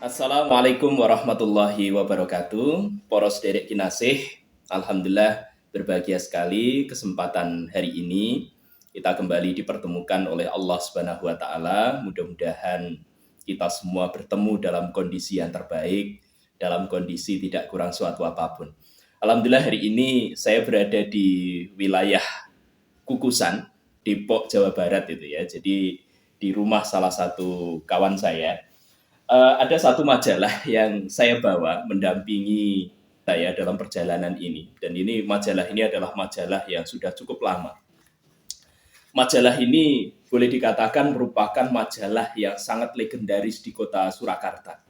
Assalamualaikum warahmatullahi wabarakatuh. Poros derek kinasih, alhamdulillah berbahagia sekali kesempatan hari ini kita kembali dipertemukan oleh Allah Subhanahu wa taala. Mudah-mudahan kita semua bertemu dalam kondisi yang terbaik, dalam kondisi tidak kurang suatu apapun. Alhamdulillah hari ini saya berada di wilayah Kukusan, Depok, Jawa Barat itu ya. Jadi di rumah salah satu kawan saya. Ada satu majalah yang saya bawa mendampingi saya dalam perjalanan ini. Dan ini majalah ini adalah majalah yang sudah cukup lama. Majalah ini boleh dikatakan merupakan majalah yang sangat legendaris di kota Surakarta.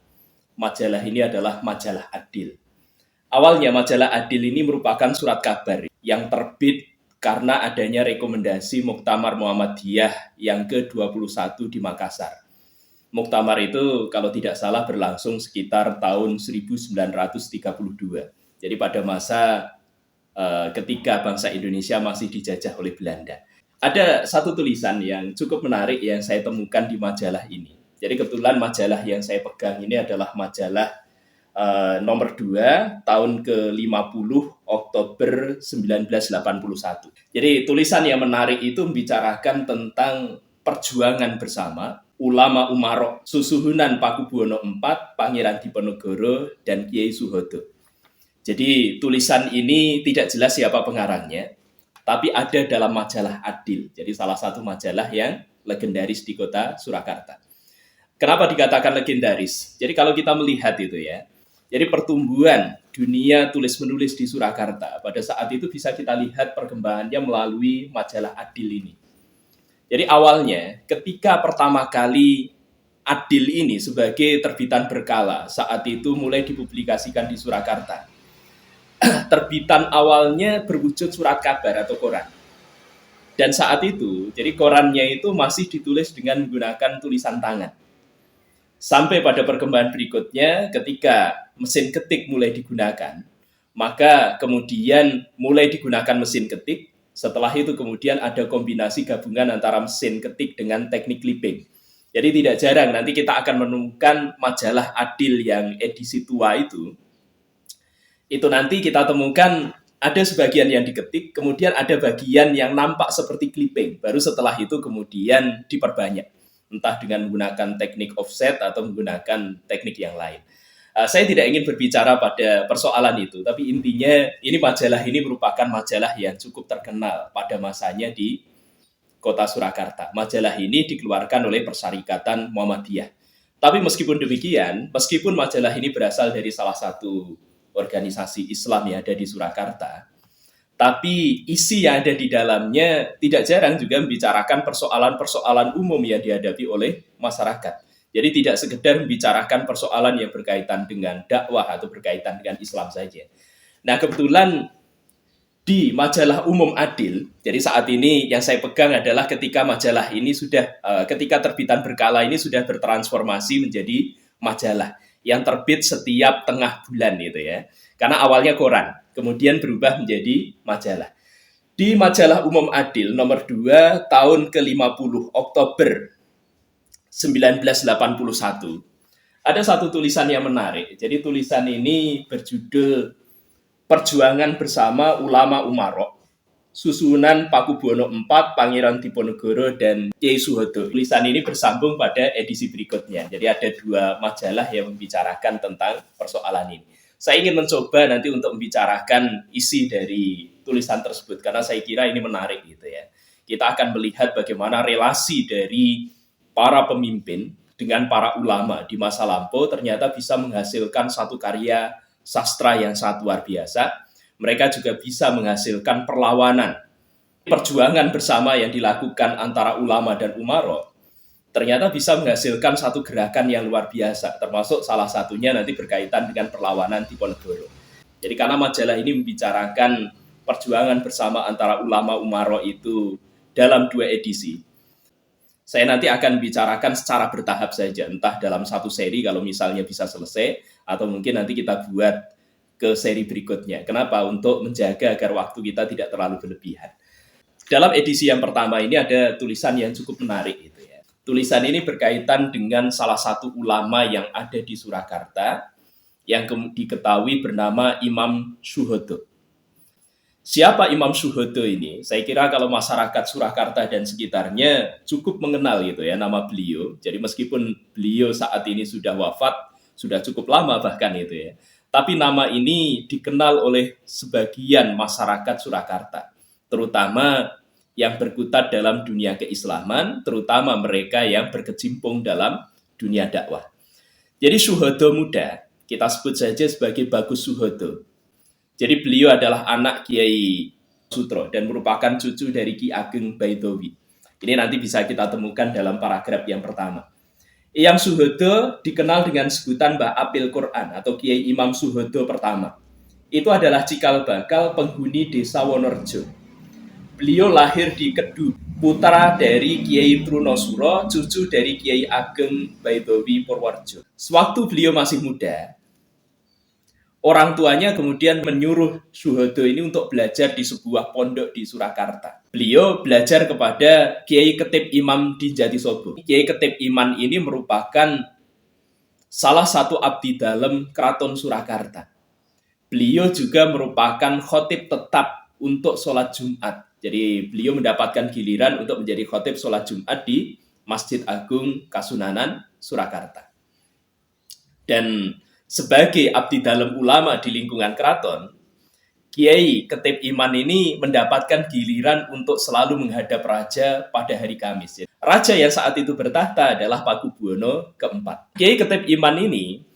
Majalah ini adalah majalah Adil. Awalnya majalah Adil ini merupakan surat kabar yang terbit karena adanya rekomendasi Muktamar Muhammadiyah yang ke-21 di Makassar. Muktamar itu kalau tidak salah berlangsung sekitar tahun 1932. Jadi pada masa ketika bangsa Indonesia masih dijajah oleh Belanda. Ada satu tulisan yang cukup menarik yang saya temukan di majalah ini. Jadi kebetulan majalah yang saya pegang ini adalah majalah nomor 2 tahun ke-50 Oktober 1981. Jadi tulisan yang menarik itu membicarakan tentang perjuangan bersama ulama Umarok, Susuhunan Pakubuwono IV, Pangeran Diponegoro, dan Kiai Suhodo. Jadi tulisan ini tidak jelas siapa pengarangnya, tapi ada dalam majalah Adil. Jadi salah satu majalah yang legendaris di kota Surakarta. Kenapa dikatakan legendaris? Jadi kalau kita melihat itu ya, jadi pertumbuhan dunia tulis-menulis di Surakarta pada saat itu bisa kita lihat perkembangannya melalui majalah Adil ini. Jadi awalnya ketika pertama kali Adil ini sebagai terbitan berkala saat itu mulai dipublikasikan di Surakarta. Terbitan awalnya berwujud surat kabar atau koran. Dan saat itu, jadi korannya itu masih ditulis dengan menggunakan tulisan tangan. Sampai pada perkembangan berikutnya ketika mesin ketik mulai digunakan, maka kemudian mulai digunakan mesin ketik. Setelah itu kemudian ada kombinasi gabungan antara mesin ketik dengan teknik clipping. Jadi tidak jarang nanti kita akan menemukan majalah Adil yang edisi tua itu nanti kita temukan ada sebagian yang diketik, kemudian ada bagian yang nampak seperti clipping. Baru setelah itu kemudian diperbanyak. Entah dengan menggunakan teknik offset atau menggunakan teknik yang lain. Saya tidak ingin berbicara pada persoalan itu, tapi intinya ini majalah ini merupakan majalah yang cukup terkenal pada masanya di kota Surakarta. Majalah ini dikeluarkan oleh Persyarikatan Muhammadiyah. Tapi meskipun demikian, meskipun majalah ini berasal dari salah satu organisasi Islam yang ada di Surakarta, tapi isi yang ada di dalamnya tidak jarang juga membicarakan persoalan-persoalan umum yang dihadapi oleh masyarakat. Jadi tidak sekedar membicarakan persoalan yang berkaitan dengan dakwah atau berkaitan dengan Islam saja. Nah kebetulan di majalah umum Adil, jadi saat ini yang saya pegang adalah ketika majalah ini sudah, ketika terbitan berkala ini sudah bertransformasi menjadi majalah yang terbit setiap tengah bulan gitu ya. Karena awalnya koran, kemudian berubah menjadi majalah. Di majalah umum Adil nomor 2 tahun ke-50 Oktober 1981 ada satu tulisan yang menarik. Jadi tulisan ini berjudul Perjuangan Bersama Ulama Umarok, Susunan Pakubuwono IV, Pangeran Diponegoro, dan Kiai Suhodo. Tulisan ini bersambung pada edisi berikutnya. Jadi ada dua majalah yang membicarakan tentang persoalan ini. Saya ingin mencoba nanti untuk membicarakan isi dari tulisan tersebut karena saya kira ini menarik gitu ya. Kita akan melihat bagaimana relasi dari para pemimpin dengan para ulama di masa lampau ternyata bisa menghasilkan satu karya sastra yang sangat luar biasa. Mereka juga bisa menghasilkan perlawanan, perjuangan bersama yang dilakukan antara ulama dan umarok. Ternyata bisa menghasilkan satu gerakan yang luar biasa, termasuk salah satunya nanti berkaitan dengan perlawanan Diponegoro. Jadi karena majalah ini membicarakan perjuangan bersama antara ulama umarok itu dalam 2 edisi, saya nanti akan bicarakan secara bertahap saja, entah dalam satu seri kalau misalnya bisa selesai, atau mungkin nanti kita buat ke seri berikutnya. Kenapa? Untuk menjaga agar waktu kita tidak terlalu berlebihan. Dalam edisi yang pertama ini ada tulisan yang cukup menarik itu ya. Tulisan ini berkaitan dengan salah satu ulama yang ada di Surakarta yang diketahui bernama Imam Syuhodo. Siapa Imam Syuhodo ini? Saya kira kalau masyarakat Surakarta dan sekitarnya cukup mengenal gitu ya nama beliau. Jadi meskipun beliau saat ini sudah wafat, sudah cukup lama bahkan itu ya. Tapi nama ini dikenal oleh sebagian masyarakat Surakarta, terutama yang berkutat dalam dunia keislaman, terutama mereka yang berkecimpung dalam dunia dakwah. Jadi Syuhodo muda, kita sebut saja sebagai Bagus Syuhodo. Jadi beliau adalah anak Kiai Sutro dan merupakan cucu dari Ki Ageng Baidowi. Ini nanti bisa kita temukan dalam paragraf yang pertama. Imam Syuhodo dikenal dengan sebutan Mbah Apil Quran atau Kiai Imam Syuhodo pertama. Itu adalah cikal bakal penghuni desa Wonorejo. Beliau lahir di Kedu, putra dari Kiai Trunosuro, cucu dari Kiai Ageng Baidowi Purworejo. Sewaktu beliau masih muda, orang tuanya kemudian menyuruh Syuhodo ini untuk belajar di sebuah pondok di Surakarta. Beliau belajar kepada Kiai Ketib Imam di Jatisobo. Kiai Ketib Iman ini merupakan salah satu abdi dalam Keraton Surakarta. Beliau juga merupakan khotib tetap untuk sholat Jumat. Jadi beliau mendapatkan giliran untuk menjadi khotib sholat Jumat di Masjid Agung Kasunanan, Surakarta. Dan sebagai abdi dalam ulama di lingkungan keraton, Kiai Ketib Iman ini mendapatkan giliran untuk selalu menghadap raja pada hari Kamis. Raja yang saat itu bertahta adalah Pakubuwono keempat. Kiai Ketib Iman ini,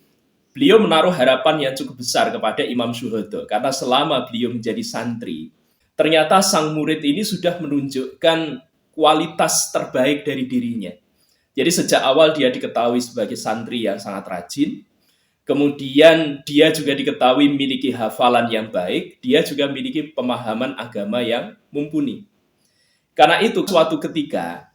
beliau menaruh harapan yang cukup besar kepada Imam Syuhodo karena selama beliau menjadi santri, ternyata sang murid ini sudah menunjukkan kualitas terbaik dari dirinya. Jadi sejak awal dia diketahui sebagai santri yang sangat rajin. Kemudian dia juga diketahui memiliki hafalan yang baik, dia juga memiliki pemahaman agama yang mumpuni. Karena itu suatu ketika,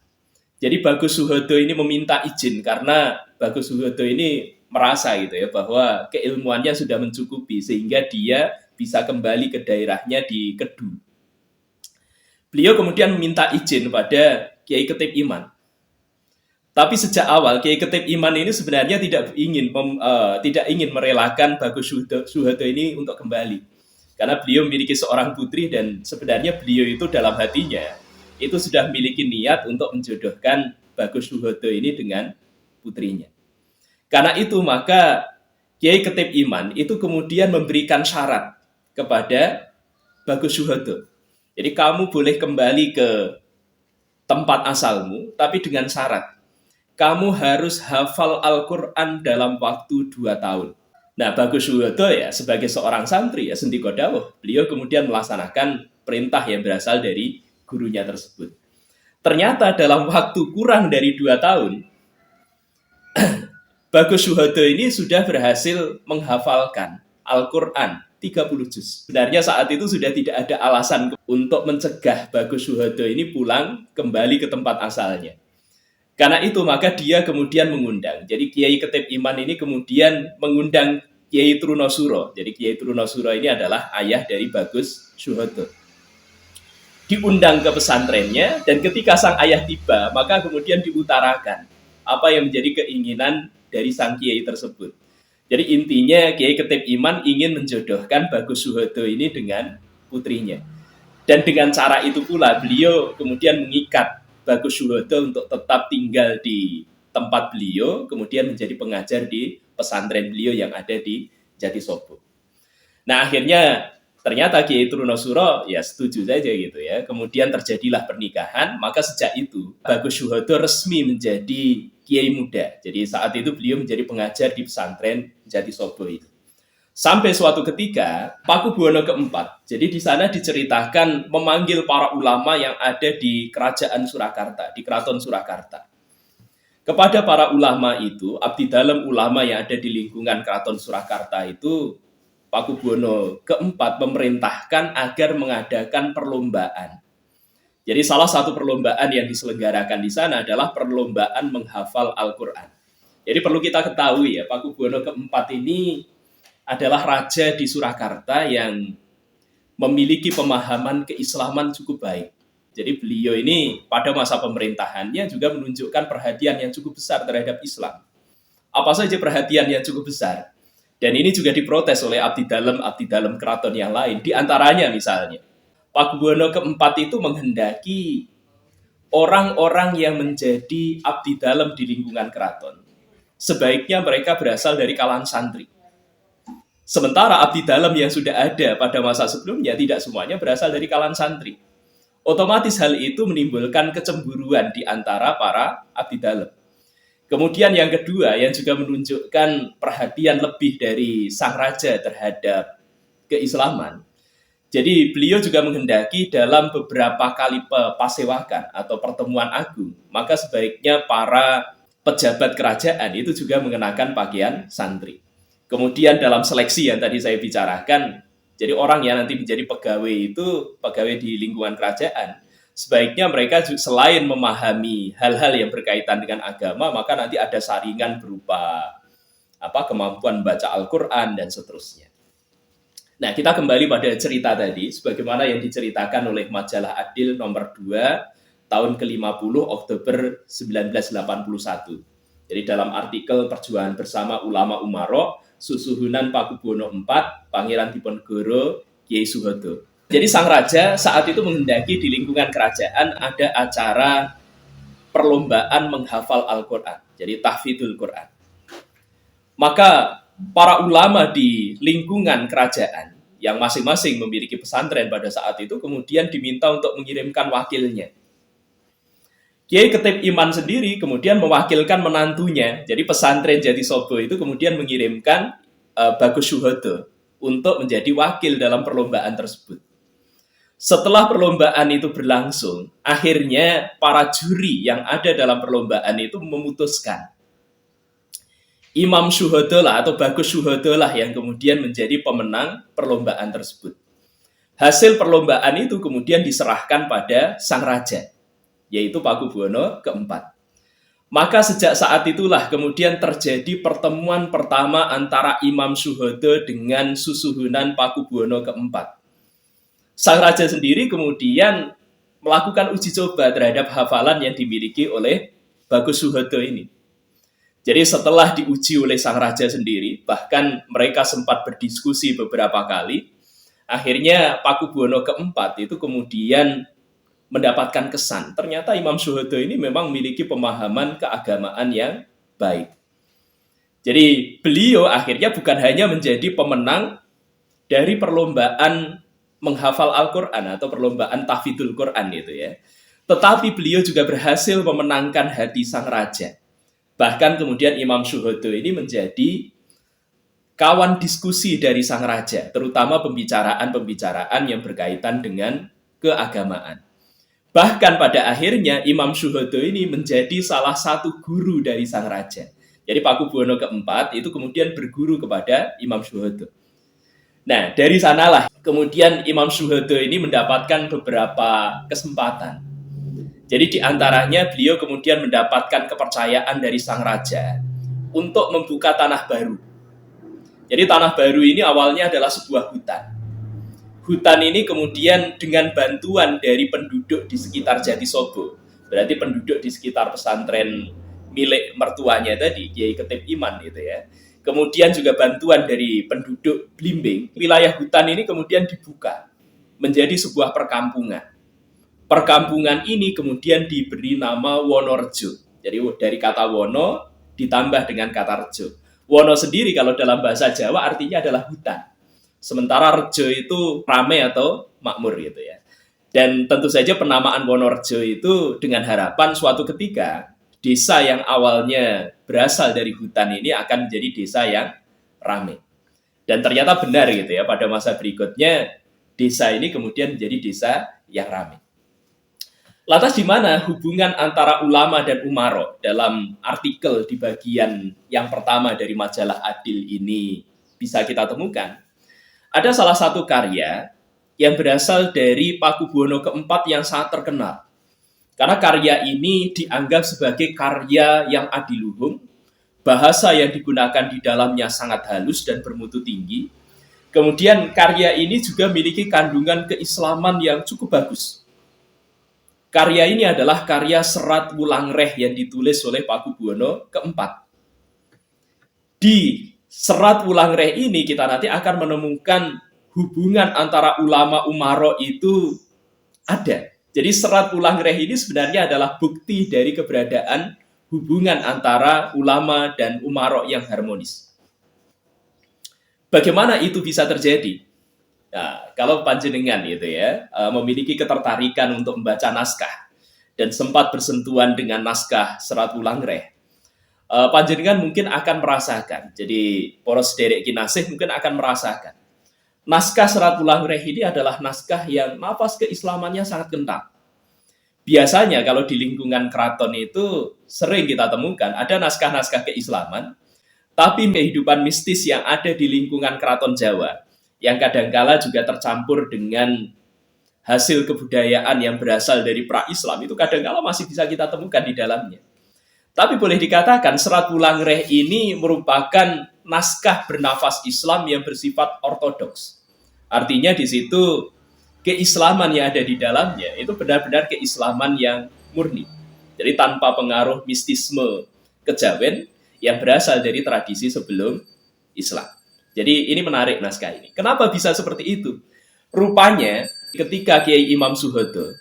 jadi Bagus Syuhodo ini meminta izin karena Bagus Syuhodo ini merasa gitu ya bahwa keilmuannya sudah mencukupi sehingga dia bisa kembali ke daerahnya di Kedu. Beliau kemudian meminta izin pada Kiai Ketib Iman. Tapi sejak awal Kiai Ketib Iman ini sebenarnya tidak ingin merelakan Bagus Syuhodo ini untuk kembali. Karena beliau memiliki seorang putri dan sebenarnya beliau itu dalam hatinya itu sudah memiliki niat untuk menjodohkan Bagus Syuhodo ini dengan putrinya. Karena itu maka Kiai Ketib Iman itu kemudian memberikan syarat kepada Bagus Syuhodo. Jadi kamu boleh kembali ke tempat asalmu tapi dengan syarat kamu harus hafal Al-Quran dalam waktu 2 tahun. Nah, Bagus Syuhodo ya sebagai seorang santri ya sendiko dawuh, beliau kemudian melaksanakan perintah yang berasal dari gurunya tersebut. Ternyata dalam waktu kurang dari 2 tahun, Bagus Syuhodo ini sudah berhasil menghafalkan Al-Quran 30 juz. Sebenarnya saat itu sudah tidak ada alasan untuk mencegah Bagus Syuhodo ini pulang kembali ke tempat asalnya. Karena itu maka dia kemudian mengundang. Jadi Kiai Ketib Iman ini kemudian mengundang Kiai Trunosuro. Jadi Kiai Trunosuro ini adalah ayah dari Bagus Syuhodo. Diundang ke pesantrennya dan ketika sang ayah tiba maka kemudian diutarakan apa yang menjadi keinginan dari sang Kiai tersebut. Jadi intinya Kiai Ketib Iman ingin menjodohkan Bagus Syuhodo ini dengan putrinya. Dan dengan cara itu pula beliau kemudian mengikat Bagus Syuhodo untuk tetap tinggal di tempat beliau, kemudian menjadi pengajar di pesantren beliau yang ada di Jatisobo. Nah akhirnya ternyata Kiai Trunosuro ya setuju saja gitu ya. Kemudian terjadilah pernikahan, maka sejak itu Bagus Syuhodo resmi menjadi Kiai muda. Jadi saat itu beliau menjadi pengajar di pesantren Jatisobo itu. Sampai suatu ketika, Pakubuwono keempat, jadi di sana diceritakan memanggil para ulama yang ada di kerajaan Surakarta, di Keraton Surakarta. Kepada para ulama itu, abdi dalam ulama yang ada di lingkungan Keraton Surakarta itu, Pakubuwono keempat memerintahkan agar mengadakan perlombaan. Jadi salah satu perlombaan yang diselenggarakan di sana adalah perlombaan menghafal Al-Quran. Jadi perlu kita ketahui ya, Pakubuwono keempat ini adalah raja di Surakarta yang memiliki pemahaman keislaman cukup baik. Jadi beliau ini pada masa pemerintahannya juga menunjukkan perhatian yang cukup besar terhadap Islam. Apa saja perhatian yang cukup besar. Dan ini juga diprotes oleh abdi dalam keraton yang lain. Di antaranya misalnya, Pakubuwono keempat itu menghendaki orang-orang yang menjadi abdi dalam di lingkungan keraton, sebaiknya mereka berasal dari kalangan santri. Sementara abdi dalam yang sudah ada pada masa sebelumnya tidak semuanya berasal dari kalangan santri. Otomatis hal itu menimbulkan kecemburuan di antara para abdi dalam. Kemudian yang kedua yang juga menunjukkan perhatian lebih dari sang raja terhadap keislaman. Jadi beliau juga menghendaki dalam beberapa kali pasewakan atau pertemuan agung, maka sebaiknya para pejabat kerajaan itu juga mengenakan pakaian santri. Kemudian dalam seleksi yang tadi saya bicarakan, jadi orang yang nanti menjadi pegawai itu, pegawai di lingkungan kerajaan, sebaiknya mereka selain memahami hal-hal yang berkaitan dengan agama, maka nanti ada saringan berupa kemampuan baca Al-Quran dan seterusnya. Nah, kita kembali pada cerita tadi, sebagaimana yang diceritakan oleh majalah Adil nomor 2, tahun ke-50 Oktober 1981. Jadi dalam artikel Perjuangan Bersama Ulama Umaro, Susuhunan Pakubuwono IV, Pangeran Diponegoro, Kiai Suhoto. Jadi sang raja saat itu menghendaki di lingkungan kerajaan ada acara perlombaan menghafal Al-Quran. Jadi tahfidul Quran. Maka para ulama di lingkungan kerajaan yang masing-masing memiliki pesantren pada saat itu kemudian diminta untuk mengirimkan wakilnya. Kiai Ketip Iman sendiri kemudian mewakilkan menantunya. Jadi pesantren Jatisobo itu kemudian mengirimkan Bagus Suhoto untuk menjadi wakil dalam perlombaan tersebut. Setelah perlombaan itu berlangsung, akhirnya para juri yang ada dalam perlombaan itu memutuskan Imam Suhoto lah atau Bagus Suhoto lah yang kemudian menjadi pemenang perlombaan tersebut. Hasil perlombaan itu kemudian diserahkan pada sang raja, yaitu Pakubuwono keempat. Maka sejak saat itulah kemudian terjadi pertemuan pertama antara Imam Suhoto dengan Susuhunan Pakubuwono keempat. Sang raja sendiri kemudian melakukan uji coba terhadap hafalan yang dimiliki oleh Bagus Suhoto ini. Jadi setelah diuji oleh sang raja sendiri, bahkan mereka sempat berdiskusi beberapa kali, akhirnya Pakubuwono keempat itu kemudian mendapatkan kesan. Ternyata Imam Suhoto ini memang memiliki pemahaman keagamaan yang baik. Jadi beliau akhirnya bukan hanya menjadi pemenang dari perlombaan menghafal Al-Quran atau perlombaan tahfidul Quran itu ya. Tetapi beliau juga berhasil memenangkan hati sang raja. Bahkan kemudian Imam Suhoto ini menjadi kawan diskusi dari sang raja, terutama pembicaraan-pembicaraan yang berkaitan dengan keagamaan. Bahkan pada akhirnya Imam Suhoto ini menjadi salah satu guru dari sang raja. Jadi Pakubuwono keempat itu kemudian berguru kepada Imam Suhoto. Nah, dari sanalah kemudian Imam Suhoto ini mendapatkan beberapa kesempatan. Jadi di antaranya beliau kemudian mendapatkan kepercayaan dari sang raja untuk membuka tanah baru. Jadi tanah baru ini awalnya adalah sebuah hutan. Hutan ini kemudian dengan bantuan dari penduduk di sekitar Jatisobo, berarti penduduk di sekitar pesantren milik mertuanya tadi, Kiai Ketip Iman gitu ya. Kemudian juga bantuan dari penduduk Blimbing, wilayah hutan ini kemudian dibuka menjadi sebuah perkampungan. Perkampungan ini kemudian diberi nama Wonorejo. Jadi dari kata Wono ditambah dengan kata Rejo. Wono sendiri kalau dalam bahasa Jawa artinya adalah hutan. Sementara Rejo itu ramai atau makmur gitu ya. Dan tentu saja penamaan Wonorejo itu dengan harapan suatu ketika desa yang awalnya berasal dari hutan ini akan menjadi desa yang ramai. Dan ternyata benar gitu ya, pada masa berikutnya desa ini kemudian menjadi desa yang ramai. Lantas di mana hubungan antara ulama dan umaro dalam artikel di bagian yang pertama dari majalah Adil ini bisa kita temukan? Ada salah satu karya yang berasal dari Pakubuwono keempat yang sangat terkenal. Karena karya ini dianggap sebagai karya yang adiluhung, bahasa yang digunakan di dalamnya sangat halus dan bermutu tinggi. Kemudian karya ini juga memiliki kandungan keislaman yang cukup bagus. Karya ini adalah karya Serat Wulangreh yang ditulis oleh Pakubuwono keempat. Di Serat Wulangreh ini kita nanti akan menemukan hubungan antara ulama Umaro itu ada. Jadi Serat Wulangreh ini sebenarnya adalah bukti dari keberadaan hubungan antara ulama dan Umaro yang harmonis. Bagaimana itu bisa terjadi? Nah, kalau panjenengan itu ya memiliki ketertarikan untuk membaca naskah dan sempat bersentuhan dengan naskah Serat Wulangreh, panjenengan mungkin akan merasakan. Jadi poros derek kinasih mungkin akan merasakan. Naskah Serat Wulangreh ini adalah naskah yang nafas keislamannya sangat kental. Biasanya kalau di lingkungan keraton itu sering kita temukan ada naskah-naskah keislaman, tapi kehidupan mistis yang ada di lingkungan keraton Jawa yang kadangkala juga tercampur dengan hasil kebudayaan yang berasal dari pra-Islam itu kadangkala masih bisa kita temukan di dalamnya. Tapi boleh dikatakan Serat Wulangreh ini merupakan naskah bernafas Islam yang bersifat ortodoks. Artinya di situ keislaman yang ada di dalamnya itu benar-benar keislaman yang murni. Jadi tanpa pengaruh mistisme kejawen yang berasal dari tradisi sebelum Islam. Jadi ini menarik naskah ini. Kenapa bisa seperti itu? Rupanya ketika Kiai Imam Suhoto,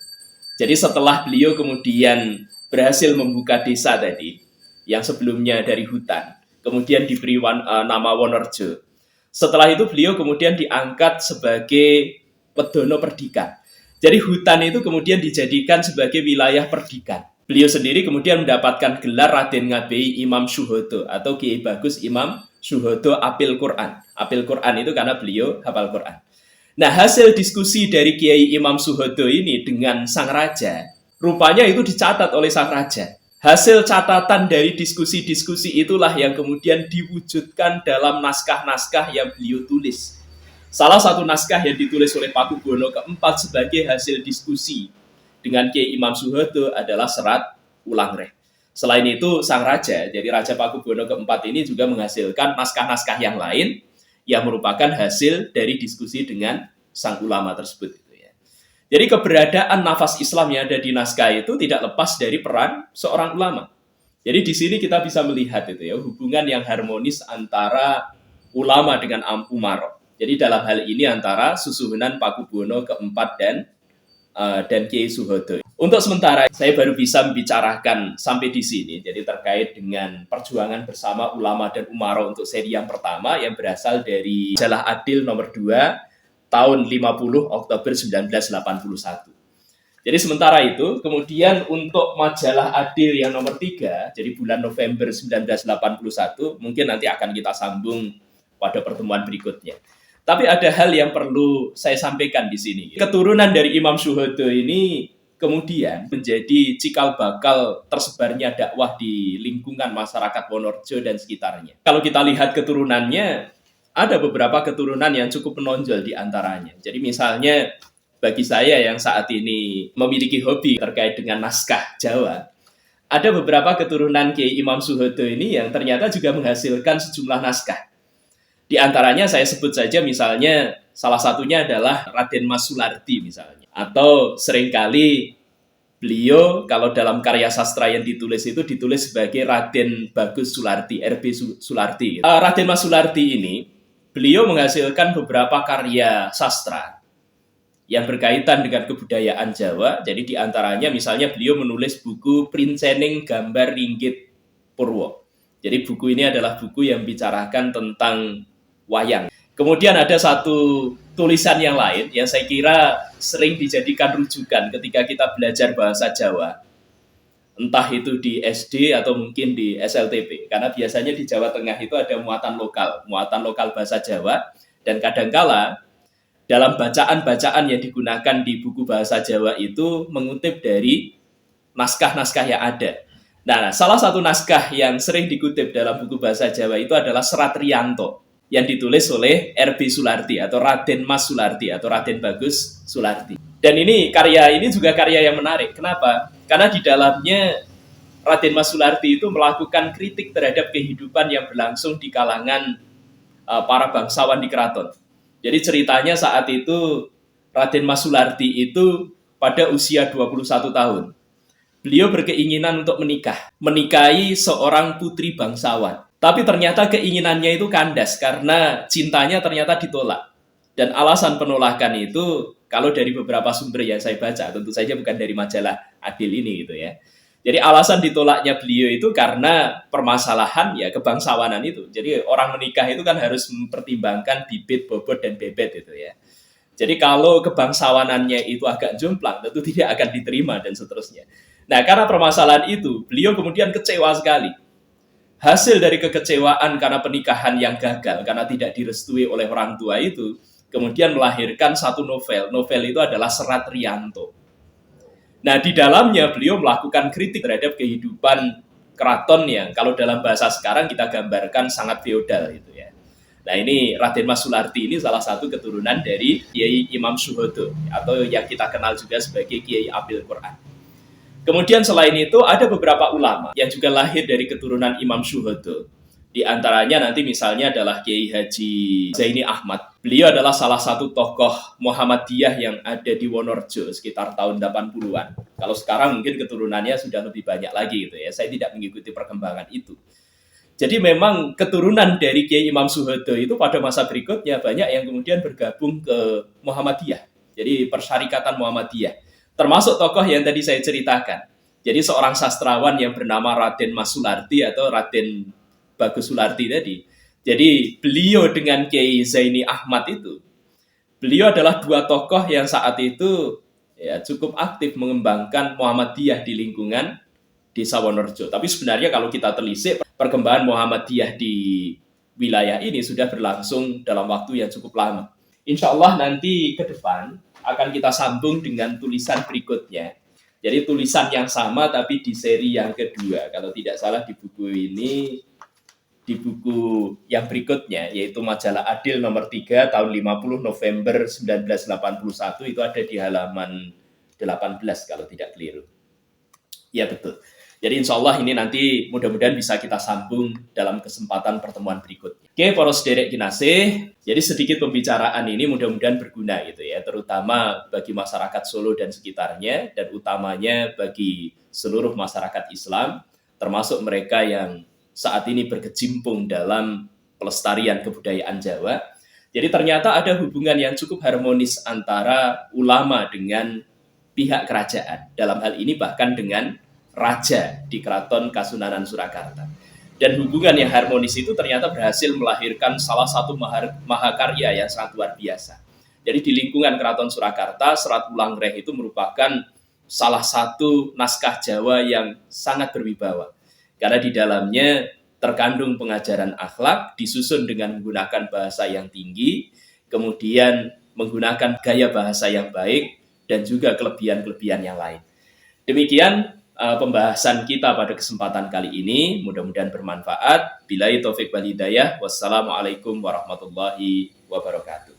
jadi setelah beliau kemudian berhasil membuka desa tadi, yang sebelumnya dari hutan, kemudian diberi nama Wonorejo. Setelah itu beliau kemudian diangkat sebagai Pedono Perdikan. Jadi hutan itu kemudian dijadikan sebagai wilayah perdikan. Beliau sendiri kemudian mendapatkan gelar Raden Ngabei Imam Suhoto atau Kiai Bagus Imam Suhoto Apil Quran. Apil Quran itu karena beliau hafal Quran. Nah, hasil diskusi dari Kiai Imam Suhoto ini dengan sang raja, rupanya itu dicatat oleh sang raja. Hasil catatan dari diskusi-diskusi itulah yang kemudian diwujudkan dalam naskah-naskah yang beliau tulis. Salah satu naskah yang ditulis oleh Pakubuwono keempat sebagai hasil diskusi dengan Kiai Imam Suhoto adalah Serat Wulangreh. Selain itu, sang raja, jadi Raja Pakubuwono keempat ini juga menghasilkan naskah-naskah yang lain yang merupakan hasil dari diskusi dengan sang ulama tersebut. Jadi keberadaan nafas Islam yang ada di naskah itu tidak lepas dari peran seorang ulama. Jadi di sini kita bisa melihat itu ya hubungan yang harmonis antara ulama dengan Umaro. Jadi dalam hal ini antara susuhunan Pakubuwono keempat dan Kiai Suhoto. Untuk sementara saya baru bisa membicarakan sampai di sini. Jadi terkait dengan perjuangan bersama ulama dan Umaro untuk seri yang pertama yang berasal dari Majalah Adil nomor 2 tahun 50 Oktober 1981. Jadi sementara itu, kemudian untuk Majalah Adil yang nomor 3, jadi bulan November 1981, mungkin nanti akan kita sambung pada pertemuan berikutnya. Tapi ada hal yang perlu saya sampaikan di sini. Keturunan dari Imam Suhoto ini kemudian menjadi cikal bakal tersebarnya dakwah di lingkungan masyarakat Wonorejo dan sekitarnya. Kalau kita lihat keturunannya, ada beberapa keturunan yang cukup menonjol di antaranya. Jadi misalnya bagi saya yang saat ini memiliki hobi terkait dengan naskah Jawa, ada beberapa keturunan Kiai Imam Suhoto ini yang ternyata juga menghasilkan sejumlah naskah. Di antaranya saya sebut saja misalnya salah satunya adalah Raden Mas Sularti misalnya. Atau seringkali beliau kalau dalam karya sastra yang ditulis itu ditulis sebagai Raden Bagus Sularti, RB Sularti. Raden Mas Sularti ini beliau menghasilkan beberapa karya sastra yang berkaitan dengan kebudayaan Jawa. Jadi di antaranya misalnya beliau menulis buku Princening Gambar Ringgit Purwo. Jadi buku ini adalah buku yang bicarakan tentang wayang. Kemudian ada satu tulisan yang lain yang saya kira sering dijadikan rujukan ketika kita belajar bahasa Jawa. Entah itu di SD atau mungkin di SLTP. Karena biasanya di Jawa Tengah itu ada muatan lokal bahasa Jawa. Dan kadangkala dalam bacaan-bacaan yang digunakan di buku bahasa Jawa itu mengutip dari naskah-naskah yang ada. Nah, salah satu naskah yang sering dikutip dalam buku bahasa Jawa itu adalah Serat Riyanto yang ditulis oleh RB Sularti atau Raden Mas Sularti atau Raden Bagus Sularti. Dan karya ini juga karya yang menarik. Kenapa? Karena di dalamnya Raden Mas Sularti itu melakukan kritik terhadap kehidupan yang berlangsung di kalangan para bangsawan di keraton. Jadi ceritanya saat itu Raden Mas Sularti itu pada usia 21 tahun. Beliau berkeinginan untuk menikahi seorang putri bangsawan. Tapi ternyata keinginannya itu kandas karena cintanya ternyata ditolak. Dan alasan penolakan itu kalau dari beberapa sumber yang saya baca, tentu saja bukan dari majalah Adil ini gitu ya. Jadi alasan ditolaknya beliau itu karena permasalahan ya kebangsawanan itu. Jadi orang menikah itu kan harus mempertimbangkan bibit, bobot, dan bebet itu ya. Jadi kalau kebangsawanannya itu agak jomplang, tentu tidak akan diterima dan seterusnya. Nah, karena permasalahan itu, beliau kemudian kecewa sekali. Hasil dari kekecewaan karena pernikahan yang gagal, karena tidak direstui oleh orang tua itu, kemudian melahirkan satu novel. Novel itu adalah Serat Rianto. Nah, di dalamnya beliau melakukan kritik terhadap kehidupan keraton yang kalau dalam bahasa sekarang kita gambarkan sangat feodal gitu ya. Nah, ini Raden Mas Sularti ini salah satu keturunan dari Kiai Imam Suhodo atau yang kita kenal juga sebagai Kiai Abil Quran. Kemudian selain itu ada beberapa ulama yang juga lahir dari keturunan Imam Suhodo. Di antaranya nanti misalnya adalah Kiai Haji Zaini Ahmad. Beliau adalah salah satu tokoh Muhammadiyah yang ada di Wonorejo sekitar tahun 80-an. Kalau sekarang mungkin keturunannya sudah lebih banyak lagi gitu ya. Saya tidak mengikuti perkembangan itu. Jadi memang keturunan dari Kiai Imam Suhodo itu pada masa berikutnya banyak yang kemudian bergabung ke Muhammadiyah. Jadi Persyarikatan Muhammadiyah. Termasuk tokoh yang tadi saya ceritakan. Jadi seorang sastrawan yang bernama Raden Mas Sularti atau Raden Bagus Sularti tadi. Jadi beliau dengan Kiai Zaini Ahmad itu, beliau adalah dua tokoh yang saat itu ya cukup aktif mengembangkan Muhammadiyah di lingkungan Desa Wonorejo. Tapi sebenarnya kalau kita telisik, perkembangan Muhammadiyah di wilayah ini sudah berlangsung dalam waktu yang cukup lama. Insya Allah nanti ke depan akan kita sambung dengan tulisan berikutnya. Jadi tulisan yang sama tapi di seri yang kedua. Kalau tidak salah di buku ini, di buku yang berikutnya, yaitu Majalah Adil nomor 3 tahun 50 November 1981, itu ada di halaman 18 kalau tidak keliru. Ya betul. Jadi insya Allah ini nanti mudah-mudahan bisa kita sambung dalam kesempatan pertemuan berikutnya. Oke, para sederek kinasih, jadi sedikit pembicaraan ini mudah-mudahan berguna gitu ya, terutama bagi masyarakat Solo dan sekitarnya, dan utamanya bagi seluruh masyarakat Islam, termasuk mereka yang saat ini berkecimpung dalam pelestarian kebudayaan Jawa. Jadi ternyata ada hubungan yang cukup harmonis antara ulama dengan pihak kerajaan. Dalam hal ini bahkan dengan raja di Keraton Kasunanan Surakarta. Dan hubungan yang harmonis itu ternyata berhasil melahirkan salah satu mahakarya yang sangat luar biasa. Jadi di lingkungan Keraton Surakarta, Serat Wulangreh itu merupakan salah satu naskah Jawa yang sangat berwibawa. Karena di dalamnya terkandung pengajaran akhlak, disusun dengan menggunakan bahasa yang tinggi, kemudian menggunakan gaya bahasa yang baik, dan juga kelebihan-kelebihan yang lain. Demikian pembahasan kita pada kesempatan kali ini, mudah-mudahan bermanfaat. Billahi taufik wal hidayah. Wassalamualaikum warahmatullahi wabarakatuh.